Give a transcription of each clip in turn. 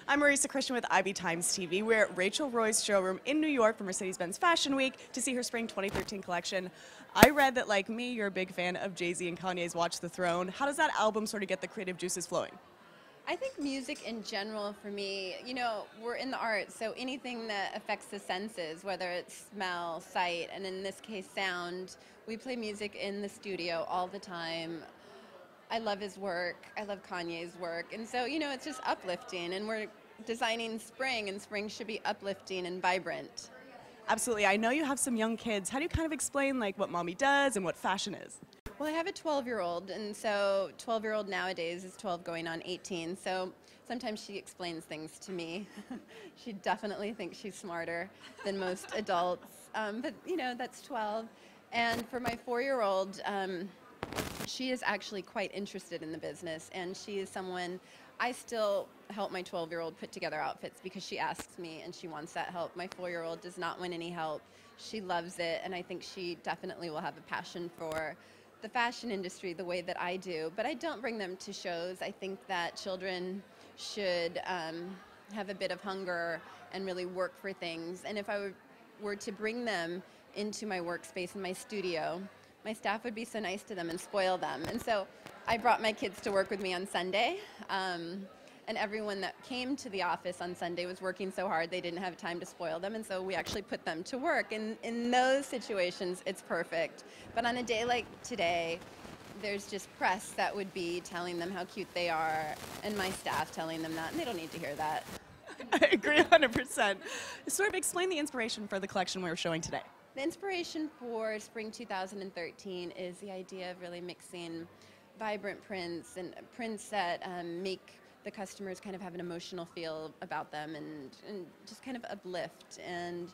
I'm Marisa Christian with IB Times TV. We're at Rachel Roy's showroom in New York for Mercedes-Benz Fashion Week to see her spring 2013 collection. I read that, like me, you're a big fan of Jay-Z and Kanye's Watch the Throne. How does that album sort of get the creative juices flowing? I think music in general for me, we're in the arts, so anything that affects the senses, whether it's smell, sight, and in this case sound, we play music in the studio all the time. I love his work, I love Kanye's work, and so, it's just uplifting, and we're designing spring, and spring should be uplifting and vibrant. Absolutely. I know you have some young kids. How do you kind of explain like what mommy does and what fashion is? Well, I have a 12-year-old, and so 12-year-old nowadays is 12 going on 18, so sometimes she explains things to me. She definitely thinks she's smarter than most adults, but that's 12. And for my 4-year-old, she is actually quite interested in the business, and she is someone, I still help my 12-year-old put together outfits because she asks me and she wants that help. My 4-year-old does not want any help. She loves it, and I think she definitely will have a passion for the fashion industry the way that I do, but I don't bring them to shows. I think that children should have a bit of hunger and really work for things. And if I were to bring them into my workspace in my studio, my staff would be so nice to them and spoil them. And so I brought my kids to work with me on Sunday. And everyone that came to the office on Sunday was working so hard they didn't have time to spoil them, and so we actually put them to work. And in those situations, it's perfect. But on a day like today, there's just press that would be telling them how cute they are, and my staff telling them that, and they don't need to hear that. I agree 100%. Sort of explain the inspiration for the collection we're showing today. The inspiration for spring 2013 is the idea of really mixing vibrant prints and prints that make the customers kind of have an emotional feel about them and just kind of uplift. And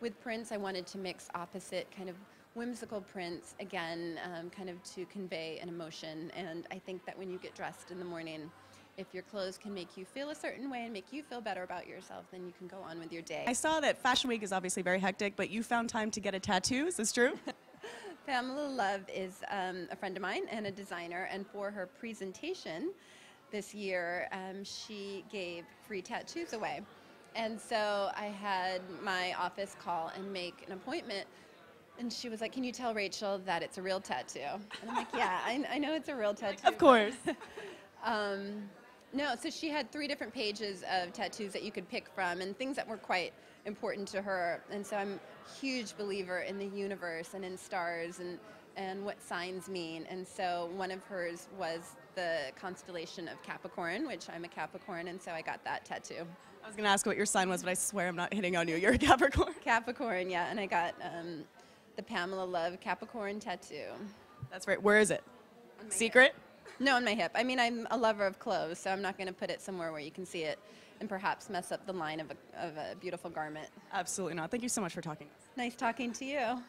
with prints, I wanted to mix opposite kind of whimsical prints, again, kind of to convey an emotion. And I think that when you get dressed in the morning, if your clothes can make you feel a certain way and make you feel better about yourself, then you can go on with your day. I saw that Fashion Week is obviously very hectic, but you found time to get a tattoo. Is this true? Pamela Love is a friend of mine and a designer, and for her presentation this year, she gave free tattoos away. And so I had my office call and make an appointment, and she was like, "Can you tell Rachel that it's a real tattoo?" And I'm like, "Yeah, I know it's a real tattoo." Of course. No, so she had 3 different pages of tattoos that you could pick from and things that were quite important to her. And so I'm a huge believer in the universe and in stars and what signs mean. And so one of hers was the constellation of Capricorn, which I'm a Capricorn, and so I got that tattoo. I was going to ask what your sign was, but I swear I'm not hitting on you. You're a Capricorn. Capricorn, yeah, and I got the Pamela Love Capricorn tattoo. That's right. Where is it? Secret? Hip. No, on my hip. I mean, I'm a lover of clothes, so I'm not going to put it somewhere where you can see it and perhaps mess up the line of a beautiful garment. Absolutely not. Thank you so much for talking. Nice talking to you.